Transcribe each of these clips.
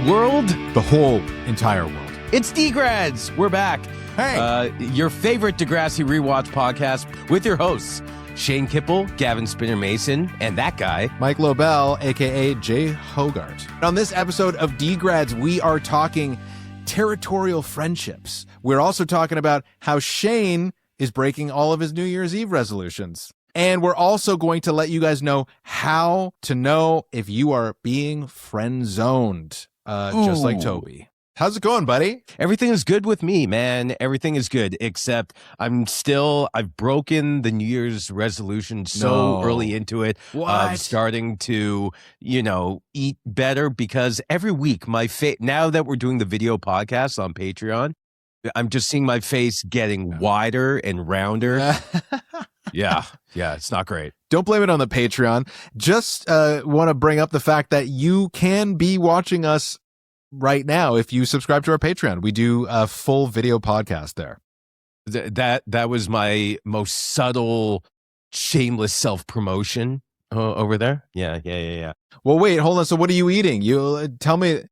world? The whole entire world. It's DeGrads. We're back. Hey. Your favorite Degrassi rewatch podcast with your hosts, Shane Kipple, Gavin Spinner-Mason, and that guy, Mike Lobel, a.k.a. Jay Hogart. On this episode of DeGrads, we are talking territorial friendships. We're also talking about how Shane is breaking all of his New Year's Eve resolutions. And we're also going to let you guys know how to know if you are being friend-zoned, just like Toby. How's it going, buddy? Everything is good with me, man. Everything is good, except I've broken the New Year's resolution so early into it. What? Starting to, eat better, because every week now that we're doing the video podcast on Patreon, I'm just seeing my face getting wider and rounder. Yeah, it's not great. Don't blame it on the Patreon. Just want to bring up the fact that you can be watching us right now if you subscribe to our Patreon. We do a full video podcast there. That was my most subtle, shameless self-promotion over there. Yeah. Well, wait, hold on. So what are you eating? You tell me,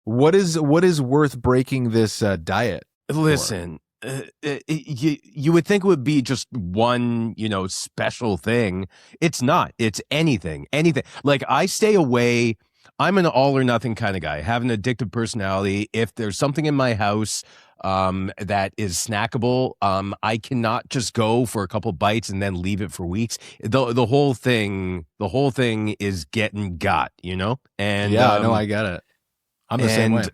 what is worth breaking this diet for? Listen, you would think it would be just one, special thing. It's not. It's anything. Like, I stay away. I'm an all or nothing kind of guy. I have an addictive personality. If there's something in my house that is snackable, I cannot just go for a couple bites and then leave it for weeks. The whole thing is getting got, And yeah, no, I get it. I'm the same way.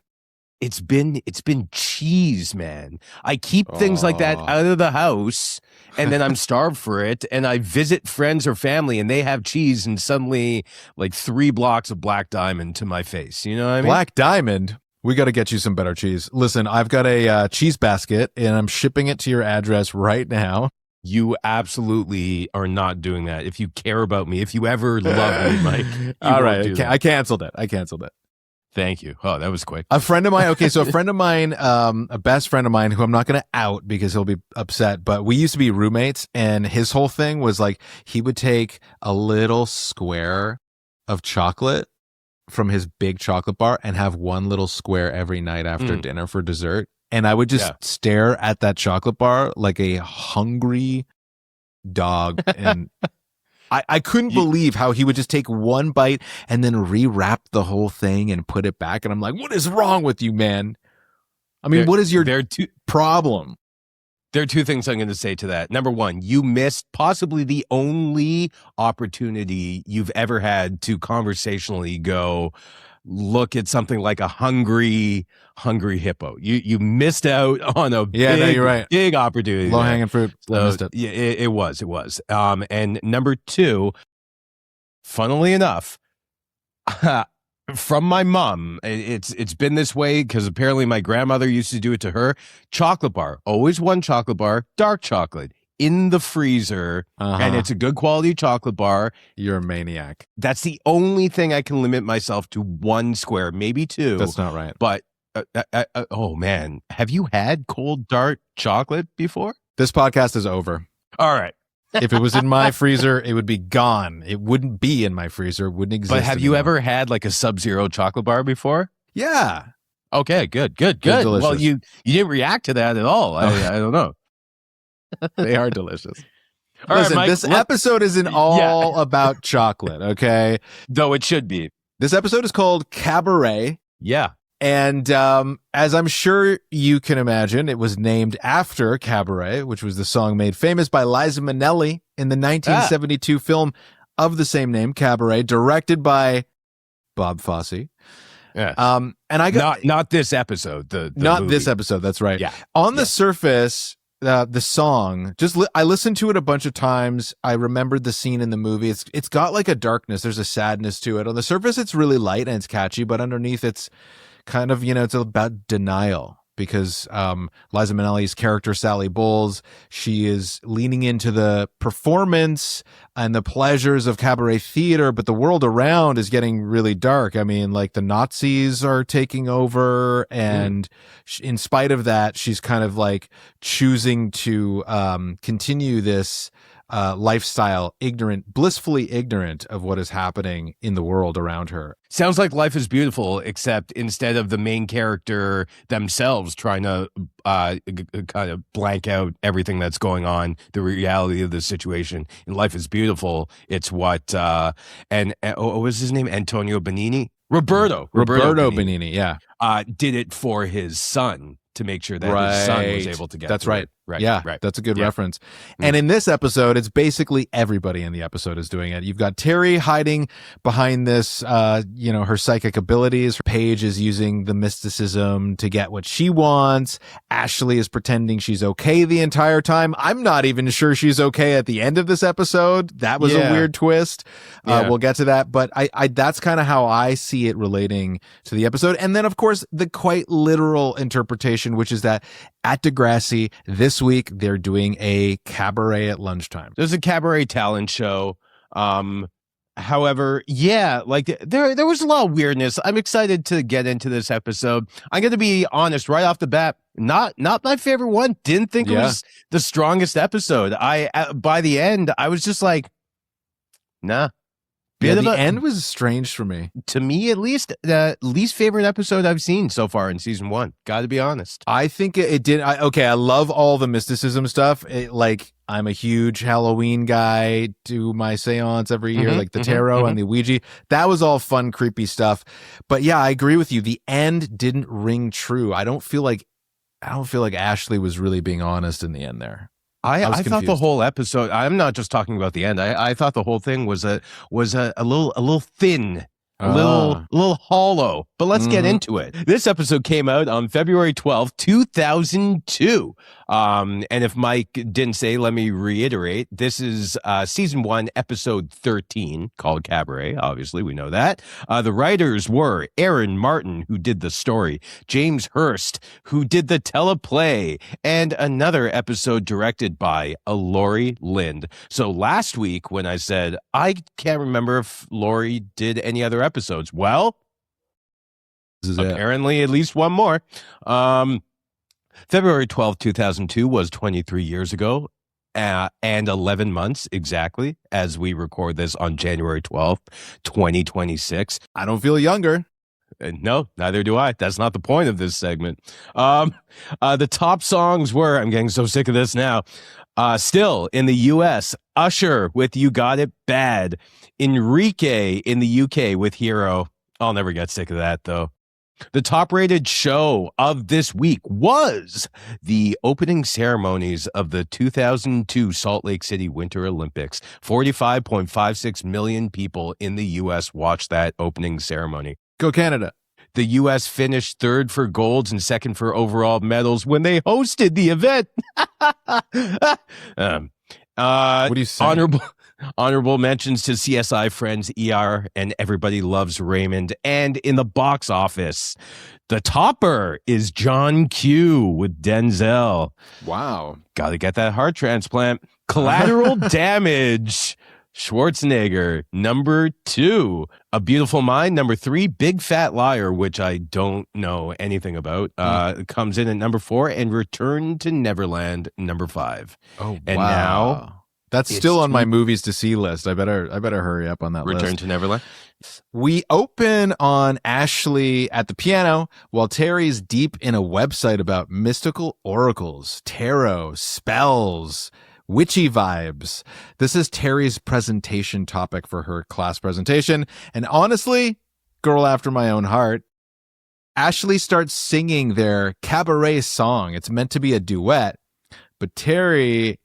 It's been cheese, man. I keep things like that out of the house, and then I'm starved for it, and I visit friends or family, and they have cheese, and suddenly, like, 3 blocks of Black Diamond to my face. You know what I mean? Black Diamond? We got to get you some better cheese. Listen, I've got a cheese basket, and I'm shipping it to your address right now. You absolutely are not doing that. If you care about me, if you ever love me, Mike. All right, I canceled it. Thank you. Oh, that was quick. A friend of mine, a best friend of mine who I'm not going to out because he'll be upset, but we used to be roommates, and his whole thing was like he would take a little square of chocolate from his big chocolate bar and have one little square every night after dinner for dessert. And I would just stare at that chocolate bar like a hungry dog. And I couldn't believe how he would just take one bite and then rewrap the whole thing and put it back. And I'm like, what is wrong with you, man? I mean, what is your problem? There are 2 things I'm going to say to that. Number one, you missed possibly the only opportunity you've ever had to conversationally go look at something like a hungry hippo. You missed out on a big opportunity. Low hanging fruit. So, missed it. Yeah, it was. And number 2, funnily enough, from my mom, it's been this way because apparently my grandmother used to do it to her. Chocolate bar, always one chocolate bar, dark chocolate in the freezer, and it's a good quality chocolate bar. You're a maniac. That's the only thing I can limit myself to, 1 square, maybe 2. That's not right. But oh man, have you had cold dark chocolate before? This podcast is over. All right. If it was in my freezer, it would be gone. It wouldn't be in my freezer. It wouldn't exist. But have you ever had like a Sub-Zero chocolate bar before? Yeah. Okay, good. Delicious. Well, you didn't react to that at all. I don't know. They are delicious. All Listen, right, Mike, this episode isn't all about chocolate, okay? Though it should be. This episode is called Cabaret. Yeah. And as I'm sure you can imagine, it was named after Cabaret, which was the song made famous by Liza Minnelli in the 1972 film of the same name, Cabaret, directed by Bob Fosse. Yeah. And I got not this episode. The not movie. this episode. That's right. Yeah. On the surface, the song, I listened to it a bunch of times. I remembered the scene in the movie. It's got like a darkness. There's a sadness to it. On the surface, it's really light and it's catchy, but underneath, it's kind of, it's about denial. Because Liza Minnelli's character, Sally Bowles, she is leaning into the performance and the pleasures of cabaret theater, but the world around is getting really dark. I mean, like the Nazis are taking over, and in spite of that, she's kind of like choosing to continue this lifestyle, blissfully ignorant of what is happening in the world around her. Sounds like Life is Beautiful, except instead of the main character themselves trying to kind of blank out everything that's going on, the reality of the situation. In Life is Beautiful, it's what what was his name? Antonio Benini? Roberto Benini, yeah. Did it for his son to make sure that his son was able to get That's through right. it. Right. Yeah, right. That's a good reference. And in this episode, it's basically everybody in the episode is doing it. You've got Terry hiding behind this, her psychic abilities. Paige is using the mysticism to get what she wants. Ashley is pretending she's okay the entire time. I'm not even sure she's okay at the end of this episode. That was a weird twist. We'll get to that. But I that's kind of how I see it relating to the episode. And then, of course, the quite literal interpretation, which is that at Degrassi this week, they're doing a cabaret at lunchtime. There's a cabaret talent show. However, there was a lot of weirdness. I'm excited to get into this episode. I'm going to be honest right off the bat. Not my favorite one. Didn't think it was the strongest episode. By the end, I was just like, nah. The end was strange for me. To me, at least, the least favorite episode I've seen so far in season 1. Got to be honest. I think it did. I love all the mysticism stuff. I'm a huge Halloween guy. Do my seance every year, like the tarot and the Ouija. That was all fun, creepy stuff. But yeah, I agree with you. The end didn't ring true. I don't feel like Ashley was really being honest in the end there. I thought the whole episode, I'm not just talking about the end. I thought the whole thing was a little thin, a little hollow, but let's get into it. This episode came out on February 12th, 2002. And if Mike didn't say, let me reiterate, this is season 1, episode 13, called Cabaret. Obviously, we know that. The writers were Aaron Martin, who did the story, James Hurst, who did the teleplay, and another episode directed by Lori Lind. So last week, when I said, I can't remember if Lori did any other episodes. Well, apparently at least one more. February 12th, 2002 was 23 years ago and 11 months exactly as we record this on January 12th, 2026. I don't feel younger. No, neither do I. That's not the point of this segment. The top songs were, I'm getting so sick of this now, still in the US, Usher with You Got It Bad, Enrique in the UK with Hero. I'll never get sick of that though. The top-rated show of this week was the opening ceremonies of the 2002 Salt Lake City Winter Olympics. 45.56 million people in the U.S. watched that opening ceremony. Go Canada. The U.S. finished third for golds and second for overall medals when they hosted the event. What do you say? Honorable mentions to CSI Friends, ER, and Everybody Loves Raymond. And in the box office, the topper is John Q with Denzel. Wow. Got to get that heart transplant. Collateral Damage, Schwarzenegger, number 2. A Beautiful Mind, number 3. Big Fat Liar, which I don't know anything about, comes in at number 4. And Return to Neverland, number 5. Oh, and wow. now that's still on my movies to see list. I better hurry up on that list. Return to Neverland. We open on Ashley at the piano while Terry's deep in a website about mystical oracles, tarot, spells, witchy vibes. This is Terry's presentation topic for her class presentation. And honestly, girl after my own heart, Ashley starts singing their cabaret song. It's meant to be a duet, but Terry,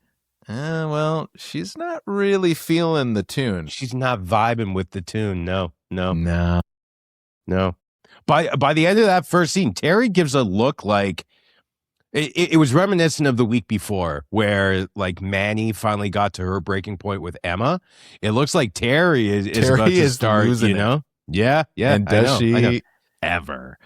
she's not really feeling the tune. She's not vibing with the tune. No. By the end of that first scene, Terry gives a look like it was reminiscent of the week before where like Manny finally got to her breaking point with Emma. It looks like Terry is about to start, you know? Yeah. And does she ever?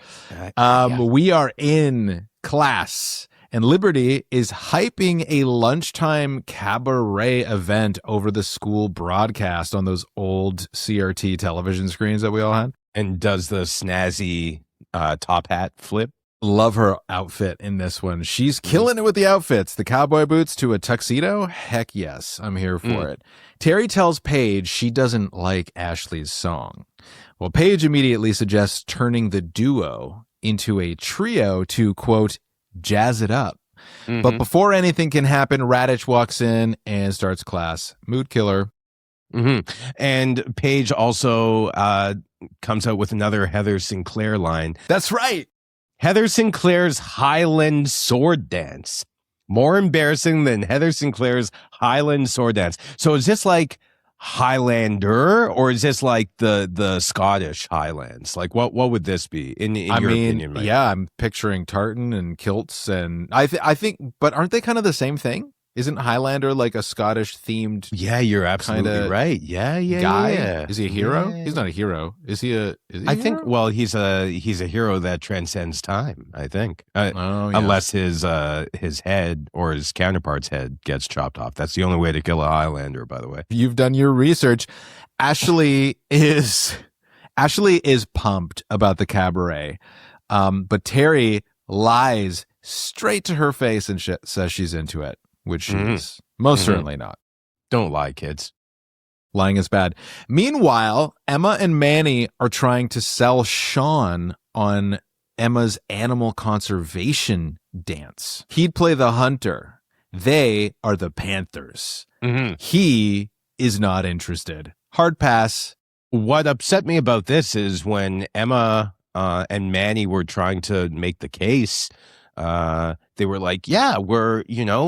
We are in class. And Liberty is hyping a lunchtime cabaret event over the school broadcast on those old CRT television screens that we all had. And does the snazzy top hat flip. Love her outfit in this one. She's killing it with the outfits. The cowboy boots to a tuxedo. Heck yes, I'm here for it. Terry tells Paige she doesn't like Ashley's song. Well, Paige immediately suggests turning the duo into a trio to, quote, jazz it up. But before anything can happen, Radich walks in and starts class. Mood killer. And Paige also comes out with another Heather Sinclair line. That's right. Heather Sinclair's Highland sword dance. More embarrassing than Heather Sinclair's Highland sword dance. So is this like Highlander, or is this like the Scottish Highlands? Like what would this be in your opinion, Mike? Yeah, I'm picturing tartan and kilts, and I think, but aren't they kind of the same thing? Isn't Highlander like a Scottish themed? Yeah, you're absolutely right. Yeah, guy? Yeah. Is he a hero? Yeah. He's not a hero. Is he a think hero? Well, he's a hero that transcends time, I think. Yeah. Unless his head or his counterpart's head gets chopped off. That's the only way to kill a Highlander, by the way. You've done your research. Ashley is pumped about the cabaret. But Terry lies straight to her face and says she's into it. Which she is most certainly not. Don't lie, kids. Lying is bad. Meanwhile, Emma and Manny are trying to sell Sean on Emma's animal conservation dance. He'd play the hunter. They are the panthers. He is not interested. Hard pass. What upset me about this is when Emma and Manny were trying to make the case, they were like, yeah, we're,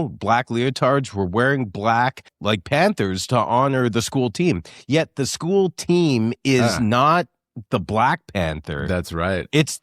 black leotards, we're wearing black like panthers to honor the school team. Yet the school team is not the Black Panther. That's right. It's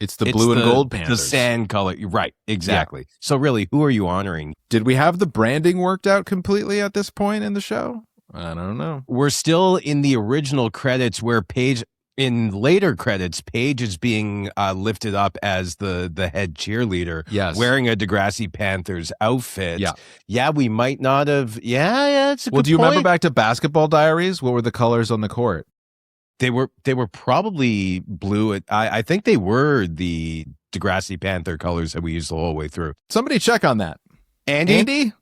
the blue and gold Panthers. The sand color. Right, exactly. Yeah. So really, who are you honoring? Did we have the branding worked out completely at this point in the show? I don't know. We're still in the original credits where Paige... In later credits, Paige is being lifted up as the head cheerleader, wearing a Degrassi Panthers outfit. Yeah, we might not have. Yeah, it's a good Well, do you point. remember back to Basketball Diaries? What were the colors on the court? They were probably blue. I think they were the Degrassi Panther colors that we used the whole way through. Somebody check on that. Andy?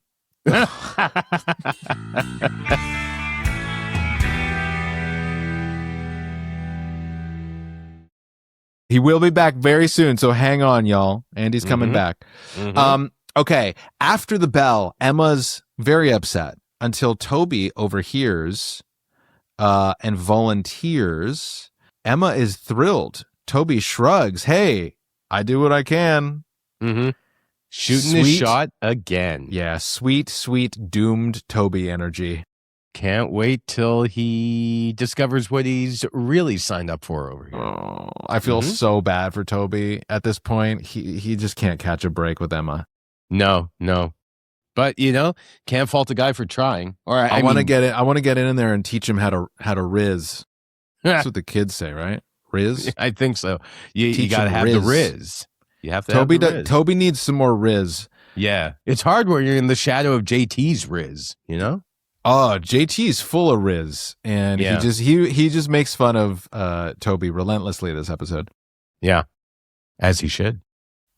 He will be back very soon, so hang on, y'all. Andy's coming back. Okay, after the bell, Emma's very upset until Toby overhears and volunteers. Emma is thrilled. Toby shrugs. Hey, I do what I can. Shooting the shot again. Yeah, sweet, doomed Toby energy. Can't wait till he discovers what he's really signed up for over here. Oh, I feel so bad for Toby at this point. He just can't catch a break with Emma. No. But can't fault a guy for trying. Or I want to get it. I want to get in there and teach him how to riz. That's what the kids say, right? Riz. I think so. You got to have the riz. You have to. Toby needs some more riz. Yeah, it's hard when you're in the shadow of JT's riz. Oh, JT's full of riz, and he just makes fun of Toby relentlessly this episode. Yeah, as he should.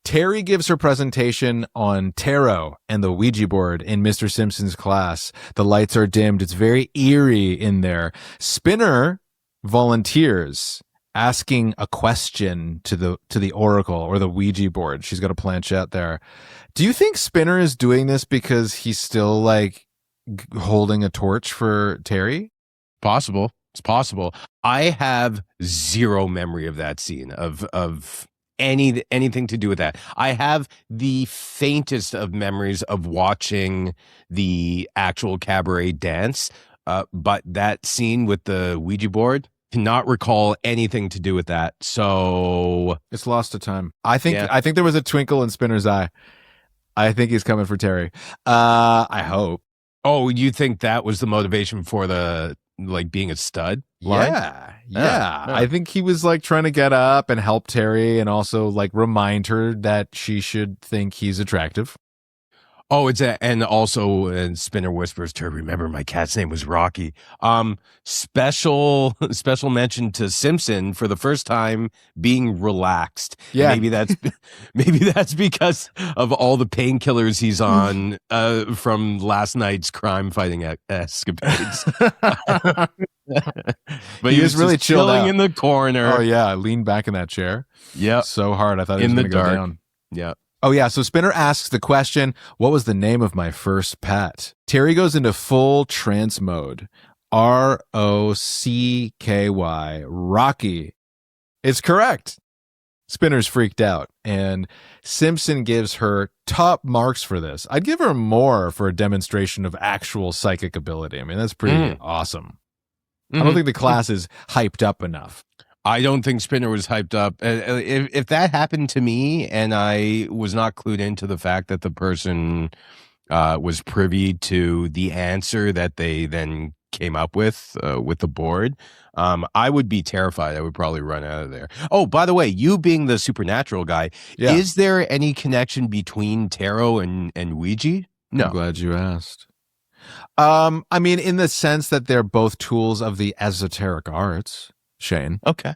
Terry gives her presentation on tarot and the Ouija board in Mr. Simpson's class. The lights are dimmed. It's very eerie in there. Spinner volunteers, asking a question to the oracle or the Ouija board. She's got a planchette there. Do you think Spinner is doing this because he's still holding a torch for Terry? Possible. It's possible. I have zero memory of that scene of anything to do with that. I have the faintest of memories of watching the actual cabaret dance, but that scene with the Ouija board, cannot recall anything to do with that. So it's lost to time. I think there was a twinkle in Spinner's eye. I think he's coming for Terry. I hope. Oh, you think that was the motivation for the being a stud line? Yeah. I think he was trying to get up and help Terry and also remind her that she should think he's attractive. Oh, and also, and Spinner whispers to her, remember my cat's name was Rocky. Special mention to Simpson for the first time being relaxed. Yeah. And maybe that's because of all the painkillers he's on from last night's crime fighting escapades. But He was really just chilled chilling out. in the corner. Oh yeah, leaned back in that chair. Yeah. So hard. I thought he was In going the to go dark. down. Yeah. Oh, yeah. So Spinner asks the question, what was the name of my first pet? Terry goes into full trance mode. Rocky. Rocky. It's correct. Spinner's freaked out, and Simpson gives her top marks for this. I'd give her more for a demonstration of actual psychic ability. I mean, that's pretty awesome. I don't think the class is hyped up enough. I don't think Spinner was hyped up. If that happened to me and I was not clued into the fact that the person was privy to the answer that they then came up with the board, I would be terrified. I would probably run out of there. Oh, by the way, you being the supernatural guy, is there any connection between tarot and Ouija? No. I'm glad you asked. I mean, in the sense that they're both tools of the esoteric arts. Shane. Okay.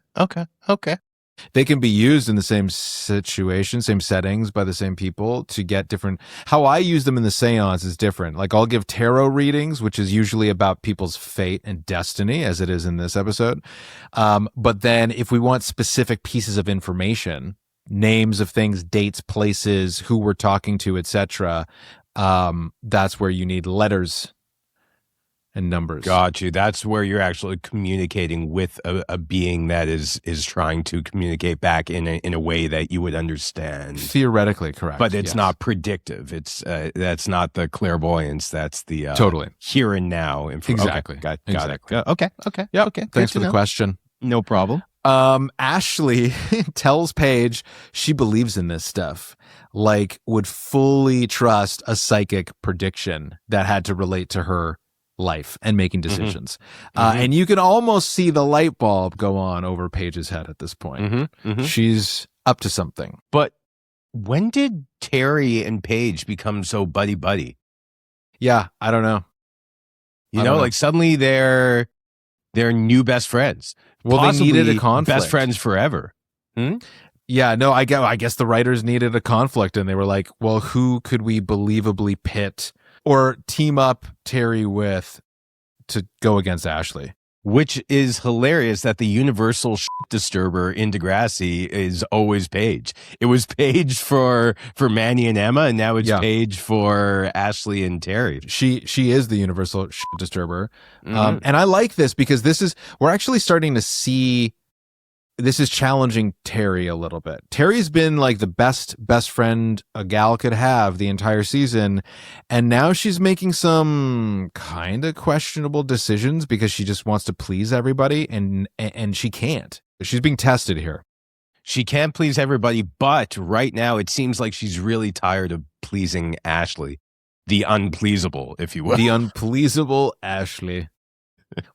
They can be used in the same situation, same settings by the same people to get different. How I use them in the seance is different. Like I'll give tarot readings, which is usually about people's fate and destiny, as it is in this episode. But then if we want specific pieces of information, names of things, dates, places, who we're talking to, etc., that's where you need letters and numbers. Got you. That's where you're actually communicating with a being that is trying to communicate back in a way that you would understand. Theoretically correct. But it's not predictive. It's that's not the clairvoyance. That's the totally here and now. Exactly. Okay. Got exactly. it. Okay. Yep. Okay. Thanks for the question. No problem. Ashley tells Paige she believes in this stuff, like would fully trust a psychic prediction that had to relate to her life and making decisions. And you can almost see the light bulb go on over Paige's head at this point. She's up to something. But when did Terry and Paige become so buddy? Yeah, I don't know. You know, like suddenly they're new best friends. Well, Possibly they needed a conflict. Best friends forever. Yeah, no, I guess the writers needed a conflict, and they were like, well, who could we believably pit or team up Terry with to go against Ashley? Which is hilarious that the universal disturber in Degrassi is always Paige. It was Paige for Manny and Emma, and now it's Paige for Ashley and Terry. She is the universal disturber. And I like this because we're actually starting to see this is challenging Terry a little bit. Terry's been like the best friend a gal could have the entire season, and now she's making some kind of questionable decisions because she just wants to please everybody, and she can't. She's being tested here. She can't please everybody, but right now it seems like she's really tired of pleasing Ashley, the unpleasable, if you will. The unpleasable Ashley.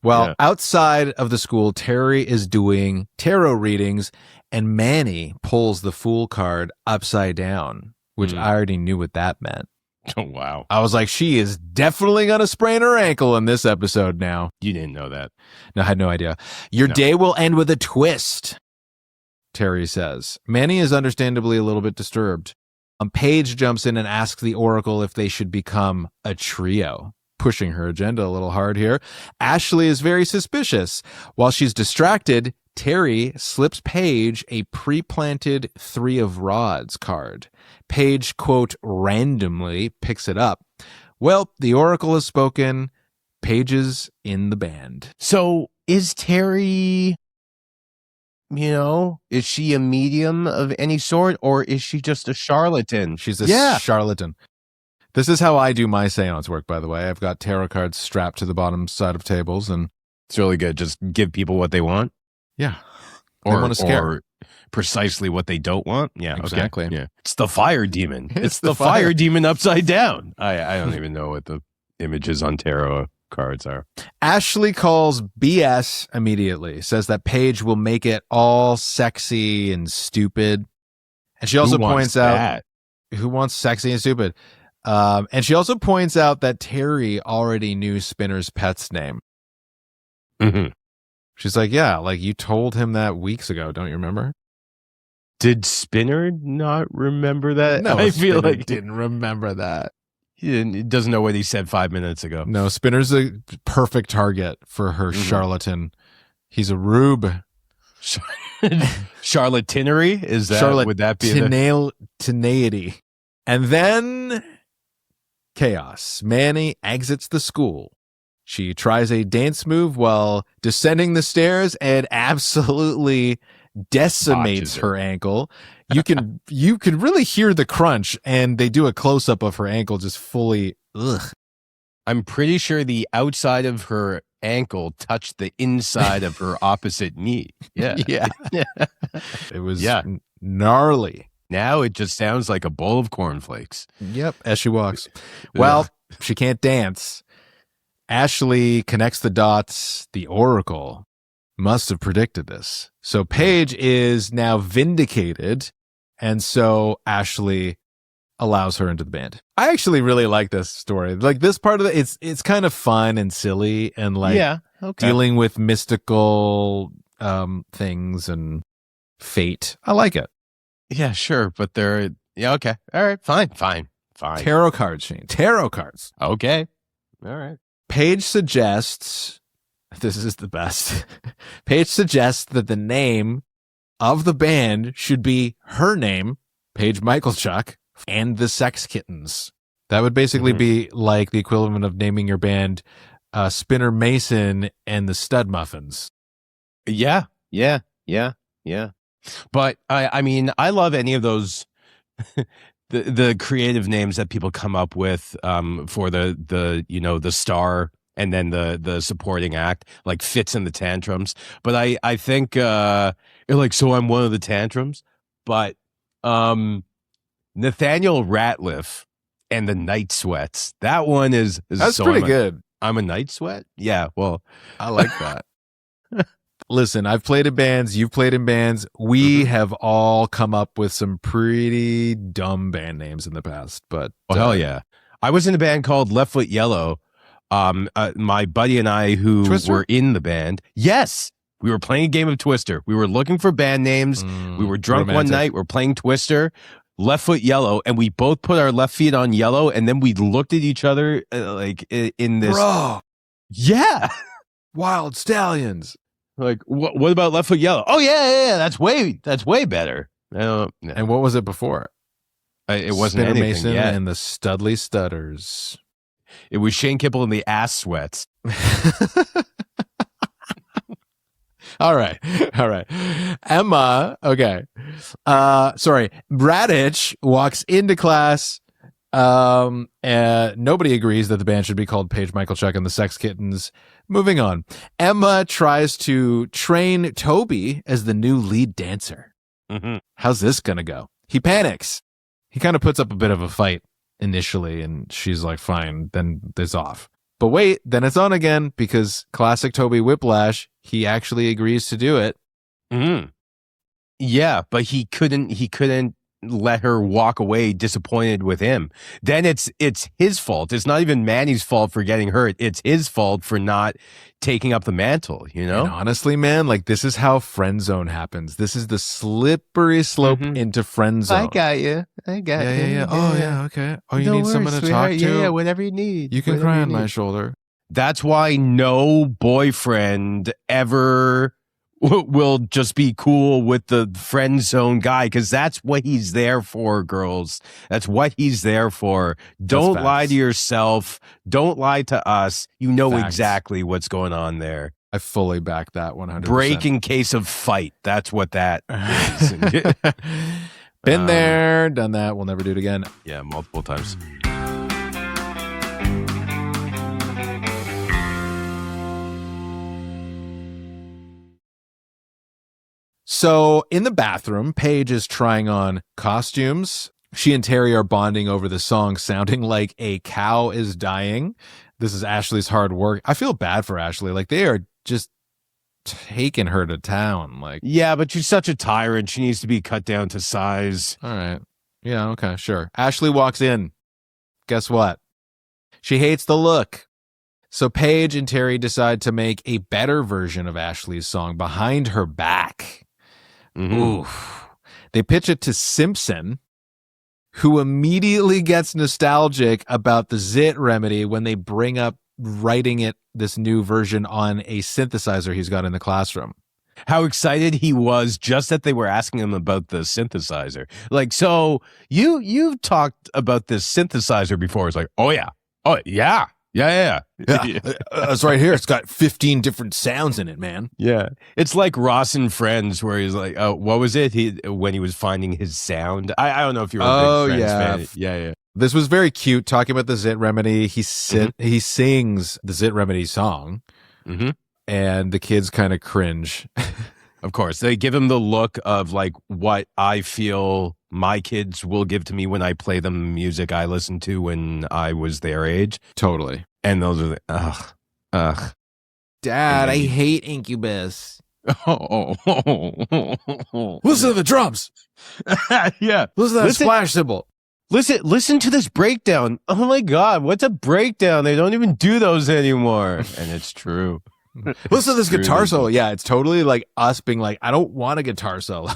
Well, outside of the school, Terry is doing tarot readings, and Manny pulls the Fool card upside down, which I already knew what that meant. Oh, wow. I was like, she is definitely going to sprain her ankle in this episode now. You didn't know that. No, I had no idea. Your day will end with a twist, Terry says. Manny is understandably a little bit disturbed. Paige jumps in and asks the Oracle if they should become a trio. Pushing her agenda a little hard here. Ashley is very suspicious. While she's distracted, Terry slips Paige a pre-planted 3 of Rods card. Paige, quote, randomly picks it up. Well, the Oracle has spoken. Paige is in the band. So is Terry, is she a medium of any sort, or is she just a charlatan? She's a charlatan. This is how I do my seance work, by the way. I've got tarot cards strapped to the bottom side of tables, and it's really good. Just give people what they want. Yeah. Or precisely what they don't want. Yeah, exactly. Okay. Yeah. It's the fire demon. It's the fire demon upside down. I don't even know what the images on tarot cards are. Ashley calls BS immediately, says that Paige will make it all sexy and stupid. And she also points out, who wants sexy and stupid? And she also points out that Terry already knew Spinner's pet's name. Mm-hmm. She's like, yeah, like you told him that weeks ago. Don't you remember? Did Spinner not remember that? No, I feel Spinner like didn't remember that. he doesn't know what he said 5 minutes ago. No, Spinner's a perfect target for her charlatan. He's a rube. Charlatanery? Is that, would that be tenaity? And then chaos. Manny exits the school. She tries a dance move while descending the stairs and absolutely decimates her ankle. You can really hear the crunch, and they do a close up of her ankle just fully. Ugh. I'm pretty sure the outside of her ankle touched the inside of her opposite knee. Yeah. Yeah. It was gnarly. Now it just sounds like a bowl of cornflakes. Yep, as she walks. Well, she can't dance. Ashley connects the dots. The Oracle must have predicted this. So Paige is now vindicated, and so Ashley allows her into the band. I actually really like this story. Like this part of it, it's kind of fun and silly and like dealing with mystical things and fate. I like it. Yeah, sure, but they're okay. All right, fine. Tarot cards, Shane. Tarot cards. Okay. All right. Paige suggests, this is the best. Paige suggests that the name of the band should be her name, Paige Michaelchuk, and the Sex Kittens. That would basically be like the equivalent of naming your band Spinner Mason and the Stud Muffins. Yeah. But I mean, I love any of those the creative names that people come up with for the star and then the supporting act, like Fits and the Tantrums. But I think you're like, so I'm one of the tantrums. But Nathaniel Ratliff and the Night Sweats. That one is that's so pretty good. I'm a night sweat. Yeah, well, I like that. Listen, I've played in bands. You've played in bands. We have all come up with some pretty dumb band names in the past. But hell yeah, I was in a band called Left Foot Yellow. My buddy and I, who Twister? were in the band, yes, we were playing a game of Twister. We were looking for band names. We were drunk one night. We're playing Twister. Left Foot Yellow, and we both put our left feet on yellow, and then we looked at each other like in this. Bro, yeah, Wild Stallions. Like, what about Left Foot Yellow? Oh yeah, that's way better. No. And what was it before? It wasn't Spinner anything Mason yet. And the Studley Stutters. It was Shane Kipple and the Ass Sweats. All right. Emma, okay. Sorry. Radich walks into class. Nobody agrees that the band should be called Paige Michaelchuk and the Sex Kittens. Moving on. Emma tries to train Toby as the new lead dancer. How's this gonna go? He panics. He kind of puts up a bit of a fight initially, and she's like, fine, then it's off. But wait, then it's on again, because classic Toby Whiplash, he actually agrees to do it. Yeah, but he couldn't let her walk away disappointed with him. Then it's his fault. It's not even Manny's fault for getting hurt. It's his fault for not taking up the mantle, you know? And honestly, man, like this is how friend zone happens. This is the slippery slope into friend zone. I got you. Yeah. Oh, yeah, okay. Oh, you need someone to talk to? Yeah, whatever you need. You can cry on my shoulder. That's why no boyfriend ever will just be cool with the friend zone guy, because that's what he's there for, girls. That's what he's there for. Don't lie to yourself. Don't lie to us. You know exactly what's going on there. I fully back that 100%. Break in case of fight. That's what that is. Been there, done that. We'll never do it again. Yeah, multiple times. So in the bathroom, Paige is trying on costumes. She and Terry are bonding over the song sounding like a cow is dying. This is Ashley's hard work. I feel bad for Ashley. Like they are just taking her to town. Like, yeah, but she's such a tyrant. She needs to be cut down to size. All right. Yeah, okay, sure. Ashley walks in. guess what? She hates the look. So Paige and Terry decide to make a better version of Ashley's song behind her back. Oof. They pitch it to Simpson, who immediately gets nostalgic about the Zit remedy when they bring up writing it, this new version, on a synthesizer he's got in the classroom. How excited he was just that they were asking him about the synthesizer. Like, so you've talked about this synthesizer before. It's like, oh yeah. Yeah. It's right here. It's got 15 different sounds in it, man. Yeah. It's like Ross and Friends, where he's like, oh, what was it? When he was finding his sound. I don't know if you're a big Friends fan. Yeah. This was very cute, talking about the Zit remedy. He sings the Zit remedy song, and the kids kind of cringe. Of course, they give him the look of like what I feel my kids will give to me when I play them music I listened to when I was their age. Totally. And those are the, ugh. Dad, I hate Incubus. Listen to the drums. Yeah. Listen to that splash cymbal. Listen to this breakdown. Oh my God, what's a breakdown? They don't even do those anymore. And it's true. Listen to this guitar solo. Yeah, it's totally like us being like, I don't want a guitar solo.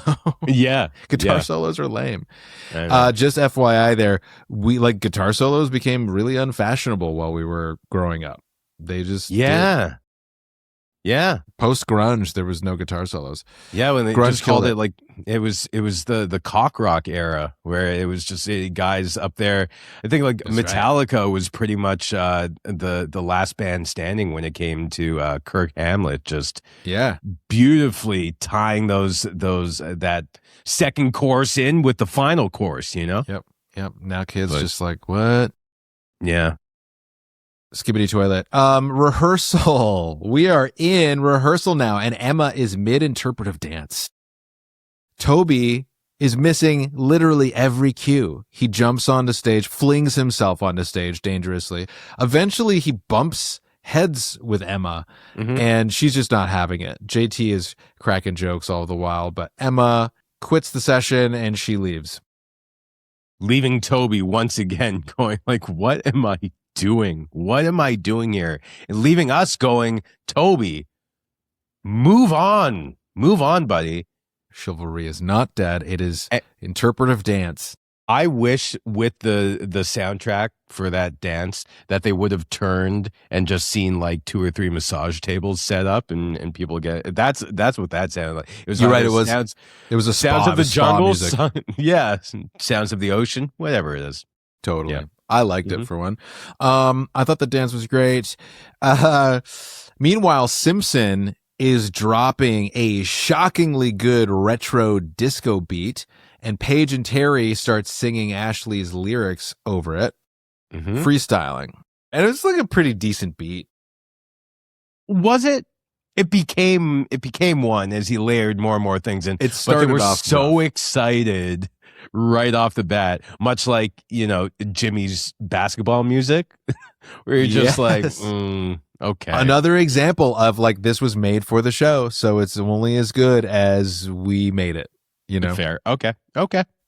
Yeah. Guitar solos are lame. Just FYI there, we like guitar solos became really unfashionable while we were growing up. They just Yeah. Post grunge, there was no guitar solos. Yeah, when they grunge just called it like it was the cock rock era where it was just guys up there. I think like That's Metallica was pretty much the last band standing when it came to Kirk Hammett, just beautifully tying those that second chorus in with the final chorus, you know? Yep. Now kids just like, what? Yeah. Skibbity toilet. Rehearsal. We are in rehearsal now, and Emma is mid-interpretive dance. Toby is missing literally every cue. He jumps onto stage, flings himself onto stage dangerously. Eventually, he bumps heads with Emma, and she's just not having it. JT is cracking jokes all the while, but Emma quits the session, and she leaves. Leaving Toby once again, going like, what am I doing? What am I doing here? And leaving us going, Toby, move on, buddy. Chivalry is not dead. It is interpretive dance. I wish with the soundtrack for that dance that they would have turned and just seen like 2 or 3 massage tables set up and people get that's what that sounded like. It was You're right. It was a sounds spa, of the jungle, music. Sounds of the ocean, whatever it is. Totally. Yeah. I liked it for one. I thought the dance was great. Meanwhile, Simpson is dropping a shockingly good retro disco beat, and Paige and Terry start singing Ashley's lyrics over it, freestyling. And it was like a pretty decent beat. Was it? It became one as he layered more and more things in. It started but they were off so rough. Excited right off the bat, much like, Jimmy's basketball music, where you're just like, okay. Another example of like, this was made for the show, so it's only as good as we made it, Fair. Okay.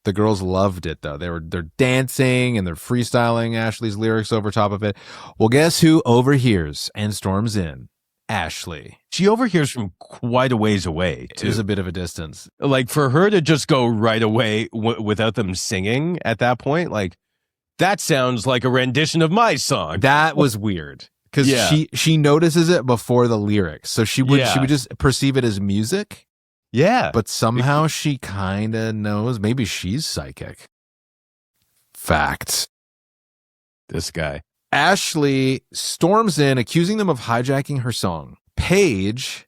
The girls loved it though. They're dancing and they're freestyling Ashley's lyrics over top of it. Well, guess who overhears and storms in? Ashley. She overhears from quite a ways away, too. There's a bit of a distance. Like, for her to just go right away without them singing at that point, like, that sounds like a rendition of my song. That was weird. Because she notices it before the lyrics. So she would just perceive it as music. Yeah. But somehow she kind of knows. Maybe she's psychic. Facts. This guy. Ashley storms in, accusing them of hijacking her song. Paige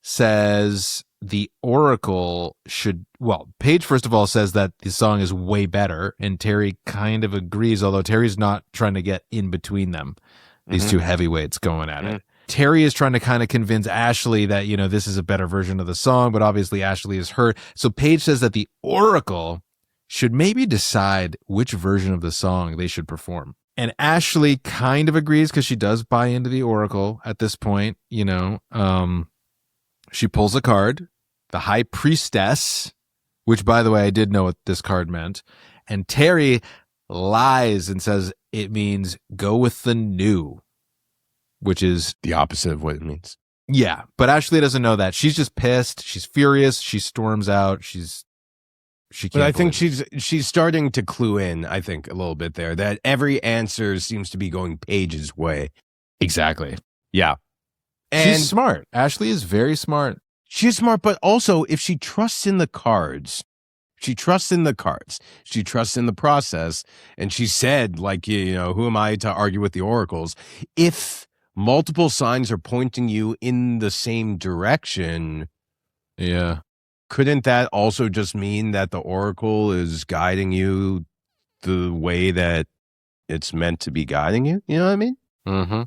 says the Oracle Paige, first of all, says that the song is way better, and Terry kind of agrees, although Terry's not trying to get in between them. These two heavyweights going at it. Terry is trying to kind of convince Ashley that, this is a better version of the song, but obviously Ashley is hurt. So Paige says that the Oracle should maybe decide which version of the song they should perform. And Ashley kind of agrees because she does buy into the Oracle at this point. She pulls a card, the High Priestess, which, by the way, I did know what this card meant. And Terry lies and says it means go with the new, which is The opposite of what it means. yeah. But Ashley doesn't know that. She's just pissed. She's furious. She storms out. She can't. But I think believe she's starting to clue in, I think, a little bit there, that every answer seems to be going Paige's way. exactly. Yeah. And She's smart. Ashley is very smart. she's smart, but also if she trusts in the cards, she trusts in the cards, she trusts in the process, and she said, like, who am I to argue with the oracles? If multiple signs are pointing you in the same direction, Yeah. couldn't that also just mean that the oracle is guiding you the way that it's meant to be guiding you? You know what I mean? Mm-hmm.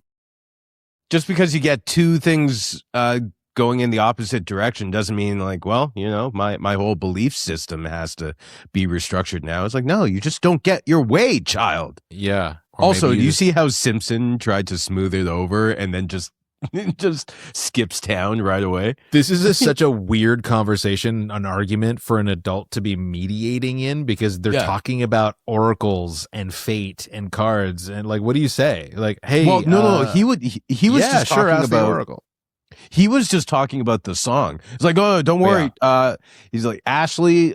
Just because you get two things going in the opposite direction doesn't mean like, well, my whole belief system has to be restructured now. It's like, no, you just don't get your way, child. Yeah. Or Also, maybe do you see how Simpson tried to smooth it over and then just skips town right away? This is such a weird conversation, an argument for an adult to be mediating in, because they're talking about oracles and fate and cards and like, what do you say? Like, hey, well, no, he was just talking ask the about oracle. He was just talking about the song. It's like, oh, don't worry. He's like, Ashley,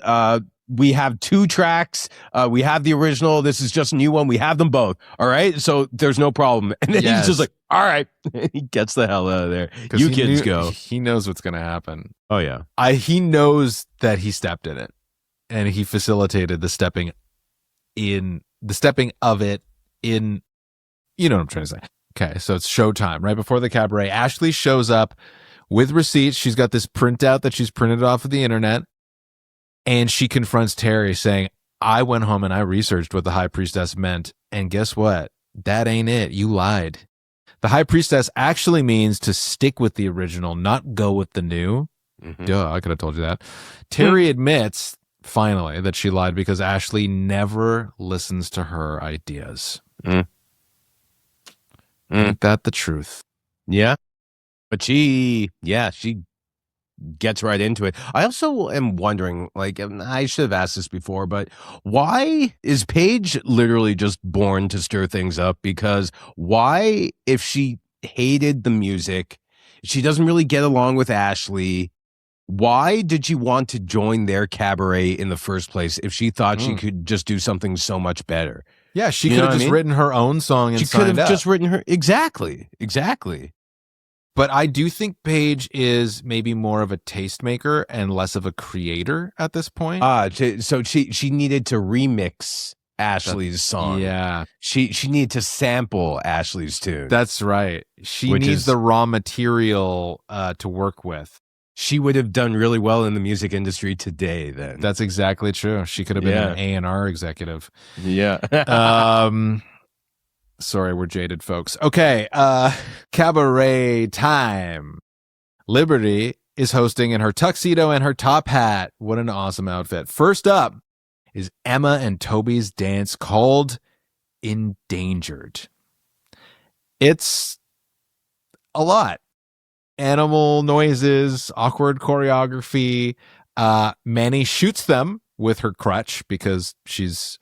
we have 2 tracks. We have the original. This is just a new one. We have them both. All right. So there's no problem. And then he's just like, all right. He gets the hell out of there. You kids go. He knows what's going to happen. Oh, yeah. He knows that he stepped in it, and he facilitated the stepping of it in, you know what I'm trying to say. Okay, so it's showtime. Right before the cabaret, Ashley shows up with receipts. She's got this printout that she's printed off of the internet, and she confronts Terry saying, I went home and I researched what the high priestess meant, and guess what? That ain't it. You lied. The high priestess actually means to stick with the original, not go with the new. Mm-hmm. Duh, I could have told you that. Terry admits, finally, that she lied because Ashley never listens to her ideas. Ain't that the truth? Yeah. But she gets right into it. I also am wondering, like, I should have asked this before, but why is Paige literally just born to stir things up? Because why, if she hated the music, she doesn't really get along with Ashley, why did she want to join their cabaret in the first place if she thought she could just do something so much better? Yeah, she could have just written her own song and she could have just written her. Exactly. But I do think Paige is maybe more of a tastemaker and less of a creator at this point. So she needed to remix Ashley's song. Yeah. She needed to sample Ashley's tune. That's right. She needs the raw material to work with. She would have done really well in the music industry today then. That's exactly true. She could have been an A&R executive. Yeah. Sorry, we're jaded folks. Okay, cabaret time. Liberty is hosting in her tuxedo and her top hat. What an awesome outfit. First up is Emma and Toby's dance called Endangered. It's a lot. Animal noises, awkward choreography. Manny shoots them with her crutch because she's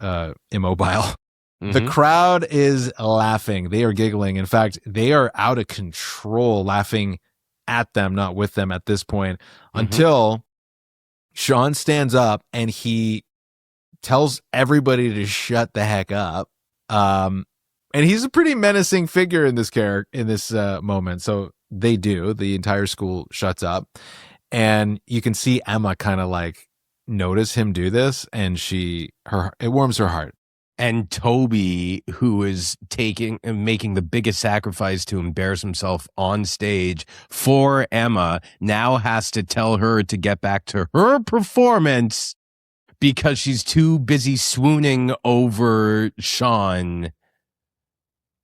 immobile. The crowd is laughing. They are giggling. In fact, they are out of control, laughing at them, not with them at this point, until Sean stands up and he tells everybody to shut the heck up. And he's a pretty menacing figure in this moment. So they do. The entire school shuts up. And you can see Emma kind of like notice him do this, and it warms her heart. And Toby, who is making the biggest sacrifice to embarrass himself on stage for Emma, now has to tell her to get back to her performance because she's too busy swooning over Sean.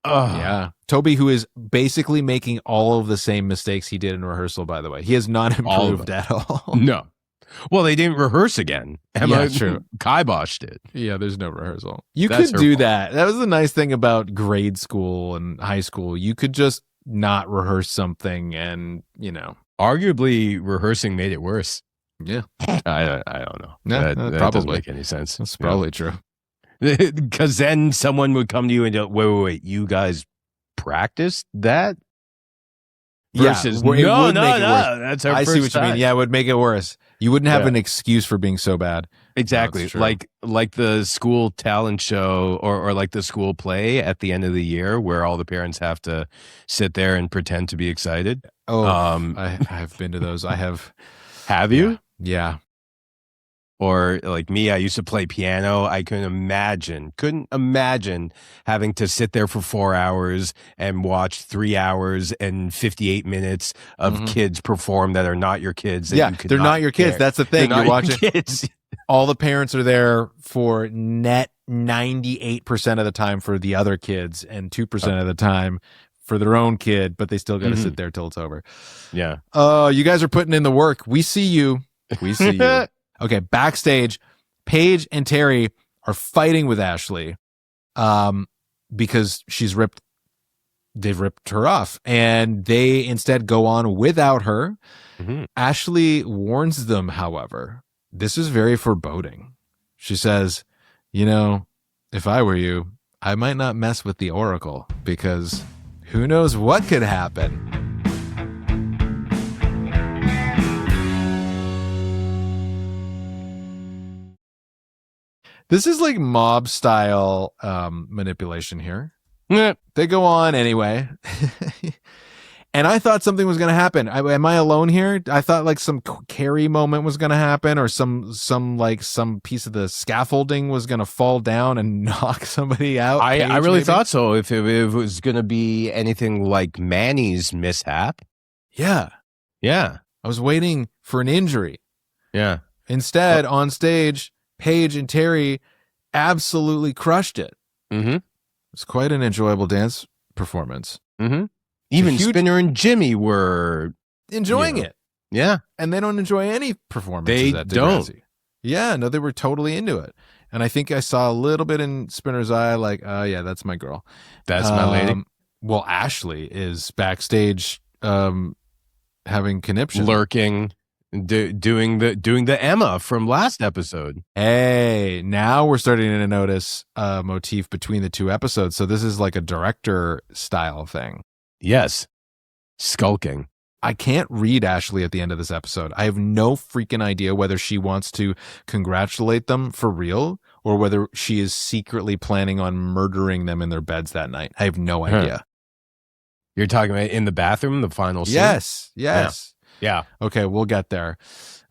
Ugh. Yeah. Toby, who is basically making all of the same mistakes he did in rehearsal, by the way. He has not improved at all. No. Well, they didn't rehearse again. Emma true. kiboshed it. Yeah, there's no rehearsal. You could do that. That was the nice thing about grade school and high school. You could just not rehearse something and, Arguably, rehearsing made it worse. Yeah. I don't know. Yeah, that probably doesn't make any sense. That's probably true. Because then someone would come to you and go, wait, you guys practiced that? Versus, yeah, no, worse. that's our I first see what time. you mean. Yeah, it would make it worse. You wouldn't have Yeah. an excuse for being so bad. Exactly. No, it's true. Like the school talent show or like the school play at the end of the year where all the parents have to sit there and pretend to be excited. Oh, I've been to those. I have. Have you? Yeah. Or like me, I used to play piano. I couldn't imagine having to sit there for 4 hours and watch 3 hours and 58 minutes of kids perform that are not your kids. Yeah, they're not your kids. That's the thing. You're watching. Kids. All the parents are there for net 98% of the time for the other kids and 2% of the time for their own kid, but they still got to sit there till it's over. Yeah. Oh, you guys are putting in the work. We see you. We see you. Okay, backstage, Paige and Terry are fighting with Ashley because they've ripped her off, and they instead go on without her. Ashley warns them, however. This is very foreboding. She says, if I were you, I might not mess with the Oracle because who knows what could happen. This is like mob style manipulation here. Yeah. They go on anyway. And I thought something was going to happen. Am I alone here? I thought like some Carrie moment was going to happen or some piece of the scaffolding was going to fall down and knock somebody out. I really thought so. If it was going to be anything like Manny's mishap. Yeah. Yeah. I was waiting for an injury. Yeah. Instead, on stage, Paige and Terry absolutely crushed it. It was quite an enjoyable dance performance. Even Spinner and Jimmy were enjoying it. Yeah. And they don't enjoy any performances They at don't. Degrassi. Yeah, no, they were totally into it. And I think I saw a little bit in Spinner's eye, like, oh, yeah, that's my girl. That's my lady. Well, Ashley is backstage having conniption. Lurking, doing the Emma from last episode. Hey, now we're starting to notice a motif between the two episodes. So this is like a director style thing. Yes. Skulking. I can't read Ashley at the end of this episode. I have no freaking idea whether she wants to congratulate them for real or whether she is secretly planning on murdering them in their beds that night. I have no idea. You're talking about in the bathroom, the final scene? Yes. Yeah. Okay, we'll get there.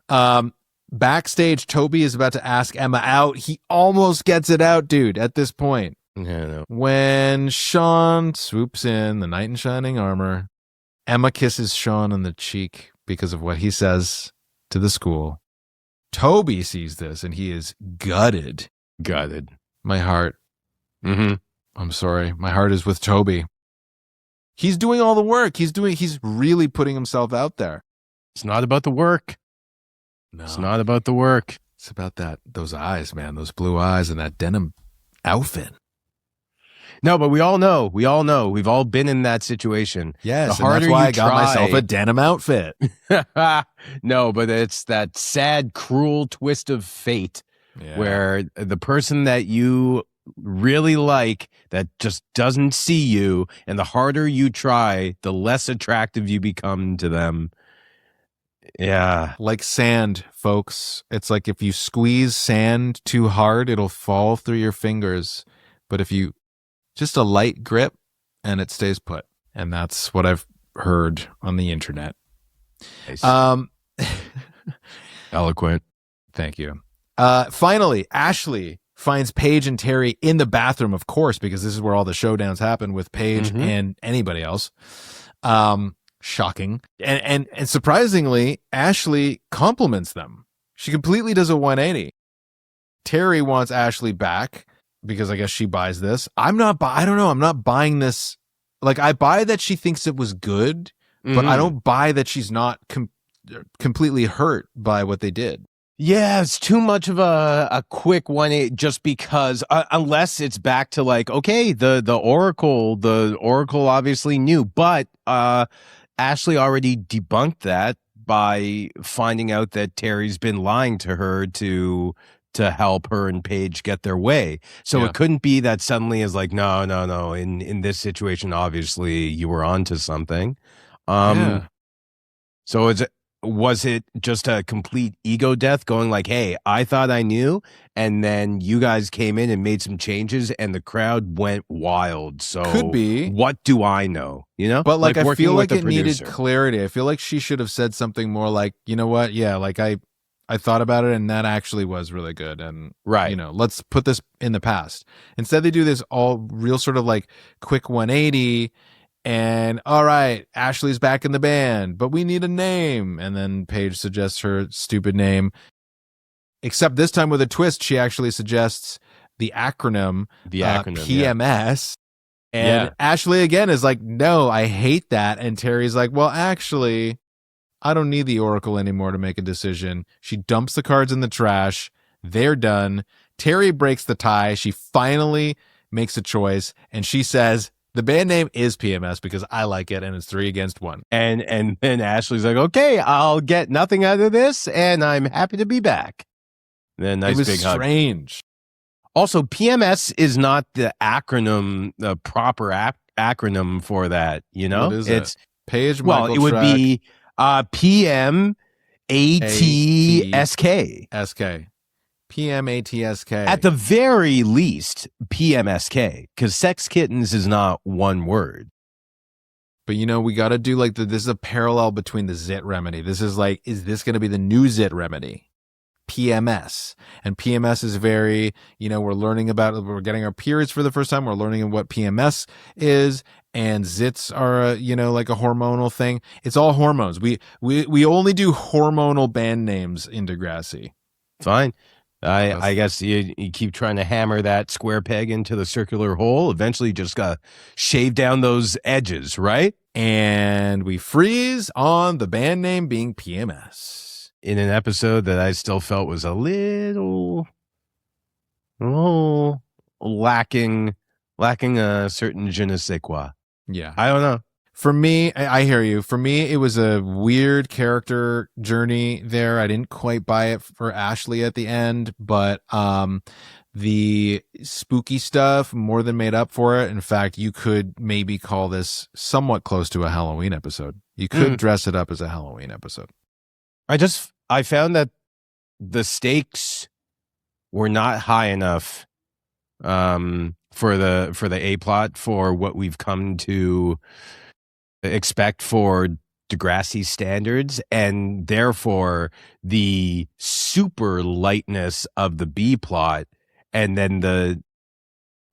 Backstage, Toby is about to ask Emma out. He almost gets it out, dude, at this point. Yeah, no. When Sean swoops in, the knight in shining armor, Emma kisses Sean on the cheek because of what he says to the school. Toby sees this and he is gutted. Gutted. My heart. I'm sorry. My heart is with Toby. He's doing all the work. He's really putting himself out there. It's not about the work. No. It's not about the work. It's about those eyes, man, those blue eyes and that denim outfit. No, but we all know. We've all been in that situation. Yes, the harder and that's why you I got myself a denim outfit. No, but it's that sad, cruel twist of fate where the person that you really like that just doesn't see you, and the harder you try, the less attractive you become to them. Yeah. Like sand, folks. It's like if you squeeze sand too hard, it'll fall through your fingers. But if you just a light grip and it stays put. And that's what I've heard on the internet. Nice. Eloquent. Thank you. Finally, Ashley finds Paige and Terry in the bathroom, of course, because this is where all the showdowns happen with Paige and anybody else. Shocking. And surprisingly, Ashley compliments them. She completely does a 180. Terry wants Ashley back because I guess she buys this. I don't know. I'm not buying this. Like, I buy that she thinks it was good, but I don't buy that she's not completely hurt by what they did. Yeah, it's too much of a quick 180 just because unless it's back to like, okay, the Oracle obviously knew, but Ashley already debunked that by finding out that Terry's been lying to her to to help her and Paige get their way. So it couldn't be that suddenly is like, no. In this situation, obviously you were onto something. So was it just a complete ego death going like, hey, I thought I knew, and then you guys came in and made some changes and the crowd went wild. So could be. What do I know? You know? But like I feel like it producer. needed clarity. I feel like she should have said something more like, you know what? Yeah, like I thought about it and that actually was really good. And right, you know, let's put this in the past. Instead they do this all real sort of like quick 180. And all right, Ashley's back in the band, but we need a name. And then Paige suggests her stupid name. Except this time with a twist, she actually suggests the acronym PMS. And Ashley again is like, no, I hate that. And Terry's like, well, actually, I don't need the Oracle anymore to make a decision. She dumps the cards in the trash. They're done. Terry breaks the tie. She finally makes a choice. And she says, the band name is PMS because I like it, and it's 3 against 1. And then Ashley's like, okay, I'll get nothing out of this, and I'm happy to be back. Then nice big hug. Strange. Also, PMS is not the acronym, the proper acronym for that. You know, what is it's Paige. Well, it would be PMATSK. PMATSK. At the very least, PMSK, because Sex Kittens is not one word. But you know, we got to do like this is a parallel between the Zit remedy. This is like, is this going to be the new Zit remedy? PMS. And PMS is very, you know, we're getting our periods for the first time. We're learning what PMS is. And zits are, you know, like a hormonal thing. It's all hormones. We only do hormonal band names in Degrassi. Fine. I guess you keep trying to hammer that square peg into the circular hole. Eventually you just got to shave down those edges, right? And we freeze on the band name being PMS. In an episode that I still felt was a little lacking a certain je ne sais quoi. Yeah. I don't know. For me, I hear you. For me, it was a weird character journey there. I didn't quite buy it for Ashley at the end, but the spooky stuff more than made up for it. In fact, you could maybe call this somewhat close to a Halloween episode. You could dress it up as a Halloween episode. I found that the stakes were not high enough for the A plot for what we've come to expect for Degrassi standards, and therefore the super lightness of the B plot, and then the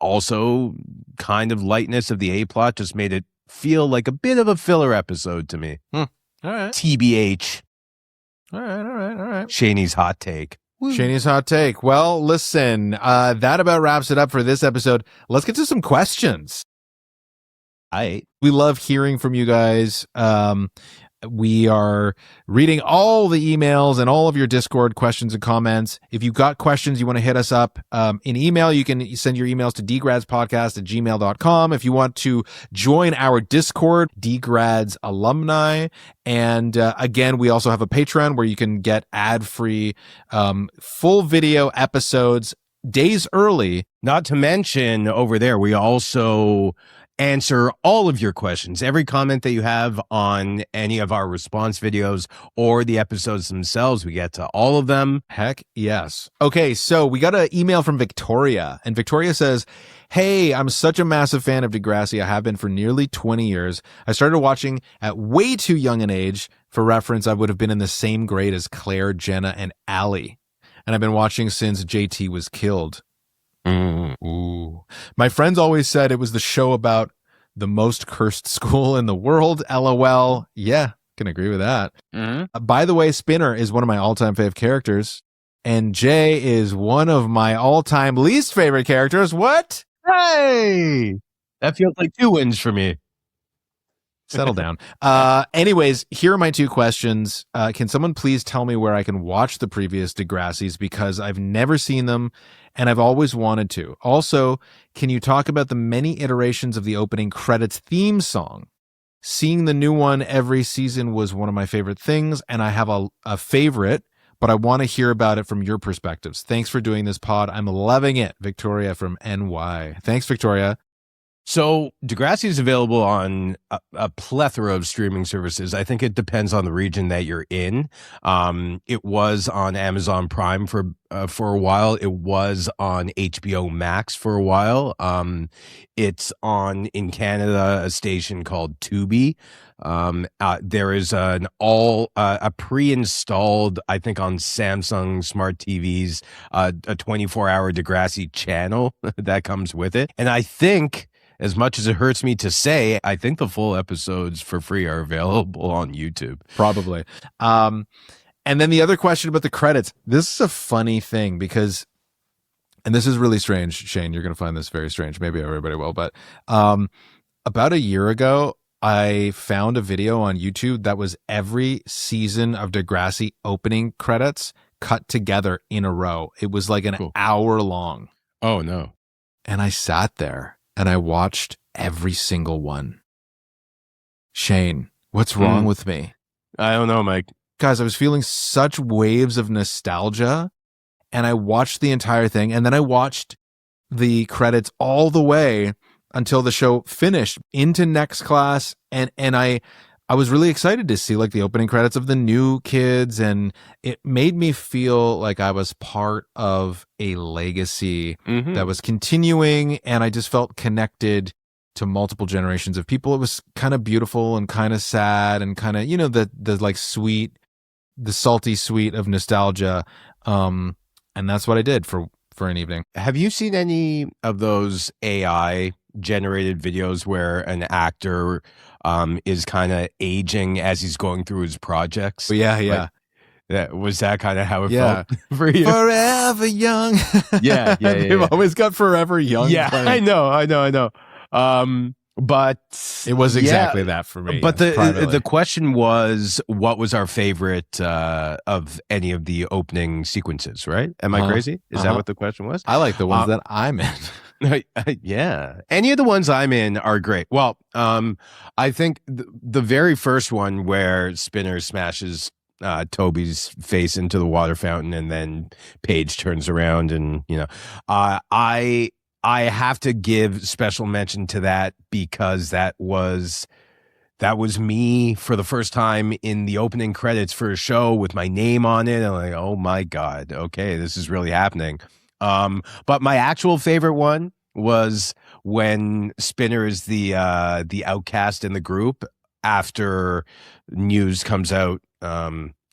also kind of lightness of the A plot just made it feel like a bit of a filler episode to me. All right. TBH. All right. Shaney's hot take. Shaney's hot take. Well, listen, that about wraps it up for this episode. Let's get to some questions. We love hearing from you guys. We are reading all the emails and all of your Discord questions and comments. If you've got questions, you want to hit us up in email, you can send your emails to degradspodcast@gmail.com. If you want to join our Discord, DeGrads alumni. And again, we also have a Patreon where you can get ad-free full video episodes days early. Not to mention over there, we also answer all of your questions. Every comment that you have on any of our response videos or the episodes themselves, we get to all of them. Heck yes. Okay, so we got an email from Victoria, and Victoria says, hey, I'm such a massive fan of Degrassi. I have been for nearly 20 years. I started watching at way too young an age. For reference, I would have been in the same grade as Claire, Jenna, and Allie. And I've been watching since JT was killed. Ooh. My friends always said it was the show about the most cursed school in the world. LOL. Yeah, can agree with that. By the way, Spinner is one of my all-time fave characters, and Jay is one of my all-time least favorite characters. What? Hey! That feels like 2 wins for me. Settle down. Anyways, here are my 2 questions. Can someone please tell me where I can watch the previous Degrassis, because I've never seen them and I've always wanted to. Also, can you talk about the many iterations of the opening credits theme song? Seeing the new one every season was one of my favorite things, and I have a favorite, but I want to hear about it from your perspectives. Thanks for doing this pod. I'm loving it. Victoria from NY. Thanks, Victoria. So Degrassi is available on a plethora of streaming services. I think it depends on the region that you're in. It was on Amazon Prime for a while. It was on HBO Max for a while. It's on, in Canada, a station called Tubi. There is a pre-installed, I think, on Samsung smart TVs, a 24-hour Degrassi channel that comes with it. And I think, as much as it hurts me to say, I think the full episodes for free are available on YouTube. Probably. And then the other question about the credits. This is a funny thing because, and this is really strange, Shane, you're going to find this very strange. Maybe everybody will, but about a year ago, I found a video on YouTube that was every season of Degrassi opening credits cut together in a row. It was like an hour long. Oh, no. And I sat there and I watched every single one. Shane, what's wrong with me? I don't know, Mike. Guys, I was feeling such waves of nostalgia, and I watched the entire thing, and then I watched the credits all the way until the show finished into Next Class, and I was really excited to see like the opening credits of the new kids, and it made me feel like I was part of a legacy that was continuing, and I just felt connected to multiple generations of people. It was kind of beautiful and kind of sad and kind of, the like sweet, the salty sweet of nostalgia. And that's what I did for an evening. Have you seen any of those AI generated videos where an actor is kind of aging as he's going through his projects? Yeah. Was that kind of how it felt for you? Forever young. Yeah. They've always got Forever Young. Yeah, playing. I know. But it was exactly that for me. But the question was, what was our favorite of any of the opening sequences, right? Am I crazy? Is that what the question was? I like the ones that I'm in. Yeah. Any of the ones I'm in are great. Well, I think the very first one where Spinner smashes Toby's face into the water fountain and then Paige turns around and, I have to give special mention to that because that was me for the first time in the opening credits for a show with my name on it. I'm like, oh my God, okay, this is really happening. But my actual favorite one was when Spinner is the outcast in the group after news comes out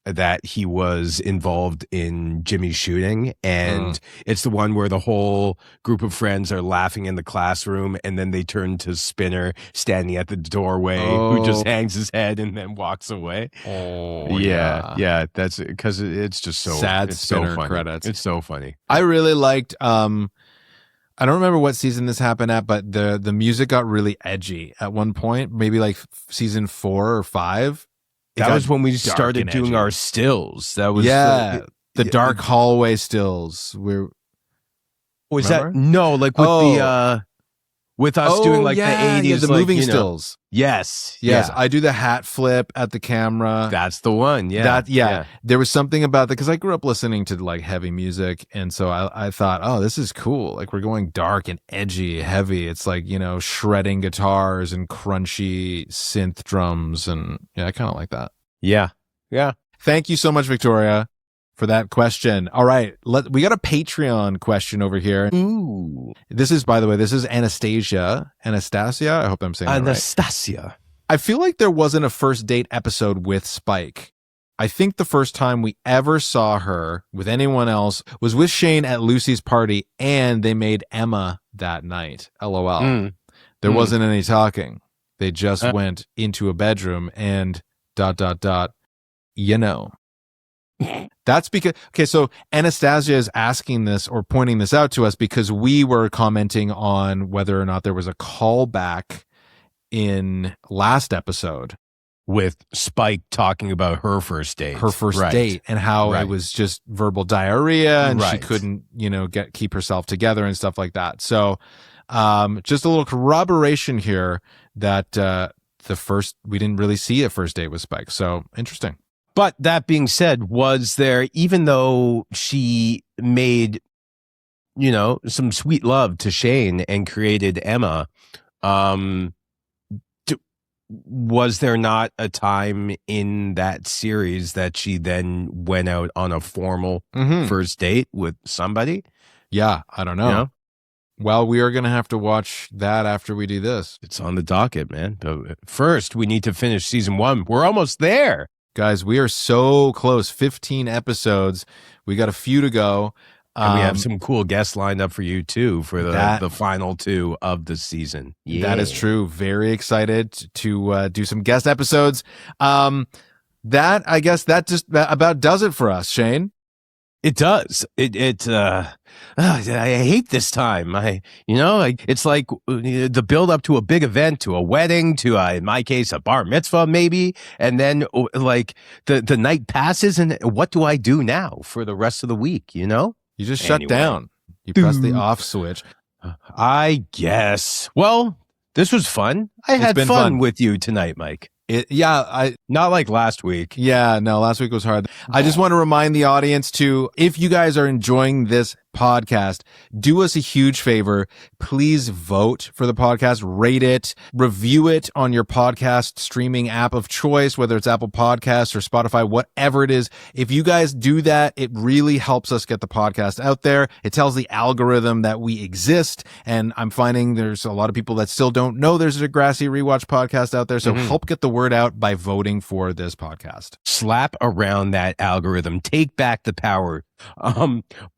that he was involved in Jimmy's shooting, and it's the one where the whole group of friends are laughing in the classroom, and then they turn to Spinner standing at the doorway, who just hangs his head and then walks away. Yeah. That's because it's just so sad. It's Spinner so funny. Credits. It's so funny. I really liked. I don't remember what season this happened at, but the music got really edgy at one point, maybe like season 4 or 5. That was when we started doing our stills. That was the dark hallway stills. Was remember? that no? Like with with us doing like the 80s, the moving stills. Yes. I do the hat flip at the camera. That's the one. Yeah. There was something about that because I grew up listening to like heavy music, and so I thought, oh, this is cool. Like we're going dark and edgy, heavy. It's like shredding guitars and crunchy synth drums, and I kind of like that. Yeah. Thank you so much, Victoria, for that question. All right, we got a Patreon question over here. Ooh. This is, by the way, Anastasia. I hope I'm saying that right. Anastasia. I feel like there wasn't a first date episode with Spike. I think the first time we ever saw her with anyone else was with Shane at Lucy's party, and they made Emma that night. LOL. There wasn't any talking. They just went into a bedroom and ... That's because, so Anastasia is asking this or pointing this out to us because we were commenting on whether or not there was a callback in last episode with Spike talking about her first date, and how it was just verbal diarrhea and she couldn't, keep herself together and stuff like that. So, just a little corroboration here that, we didn't really see a first date with Spike. So interesting. But that being said, was there, even though she made, some sweet love to Shane and created Emma, was there not a time in that series that she then went out on a formal first date with somebody? Yeah, I don't know. Well, we are going to have to watch that after we do this. It's on the docket, man. But first, we need to finish season 1. We're almost there. Guys, we are so close. 15 episodes. We got a few to go. And we have some cool guests lined up for you, too, for the final 2 of the season. Yeah. That is true. Very excited to do some guest episodes. I guess that just about does it for us, Shane. It does. I hate this time. It's like the build up to a big event, to a wedding, to in my case, a bar mitzvah, maybe. And then like the night passes, and what do I do now for the rest of the week? You just shut down. You press the off switch. I guess. Well, this was fun. I had fun with you tonight, Mike. Not like last week. Yeah, no, last week was hard. I just want to remind the audience if you guys are enjoying this podcast, do us a huge favor. Please vote for the podcast, rate it, review it on your podcast streaming app of choice, whether it's Apple Podcasts or Spotify, whatever it is. If you guys do that, it really helps us get the podcast out there. It tells the algorithm that we exist. And I'm finding there's a lot of people that still don't know there's a Degrassi Rewatch podcast out there. So help get the word out by voting for this podcast. Slap around that algorithm. Take back the power.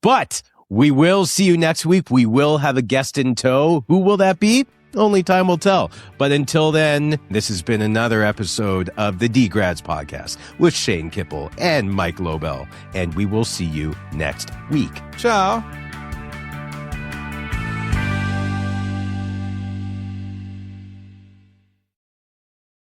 But we will see you next week. We will have a guest in tow. Who will that be? Only time will tell. But until then, this has been another episode of the DeGrads podcast with Shane Kipple and Mike Lobel. And we will see you next week. Ciao.